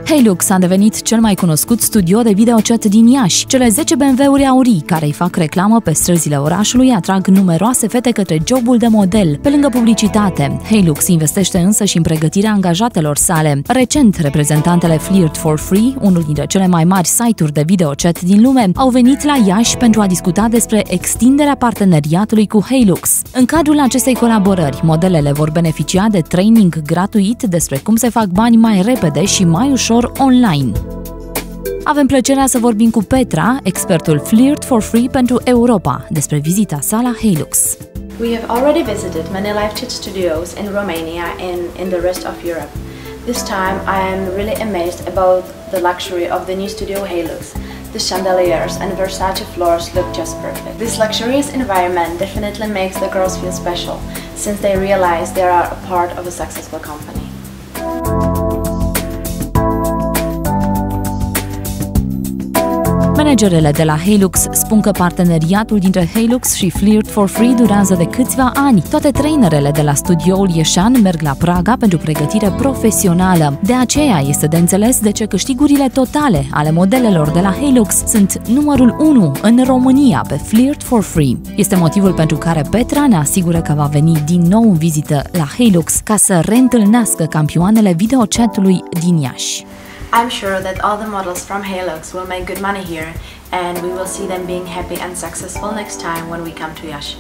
Hilux a devenit cel mai cunoscut studio de videochat din Iași. Cele 10 BMW-uri aurii care îi fac reclamă pe străzile orașului atrag numeroase fete către jobul de model. Pe lângă publicitate, Hilux investește însă și în pregătirea angajatelor sale. Recent, reprezentantele Flirt for Free, unul dintre cele mai mari site-uri de videochat din lume, au venit la Iași pentru a discuta despre extinderea parteneriatului cu Hilux. În cadrul acestei colaborări, modelele vor beneficia de training gratuit despre cum se fac bani mai repede și mai ușor online. Avem plăcerea să vorbim cu Petra, expertul Flirt for Free pentru Europa, despre vizita sa la Hilux. We have already visited many live chat studios in Romania and in the rest of Europe. This time I am really amazed about the luxury of the new studio Hilux. The chandeliers and Versace floors look just perfect. This luxurious environment definitely makes the girls feel special, since they realize they are a part of a successful company. Managerele de la Hilux spun că parteneriatul dintre Hilux și Flirt for Free durează de câțiva ani. Toate trainerele de la studioul ieșan merg la Praga pentru pregătire profesională. De aceea este de înțeles de ce câștigurile totale ale modelelor de la Hilux sunt numărul 1 în România pe Flirt for Free. Este motivul pentru care Petra ne asigură că va veni din nou în vizită la Hilux ca să reîntâlnească campioanele videochatului din Iași. I'm sure that all the models from Hilux will make good money here, and we will see them being happy and successful next time when we come to Iași.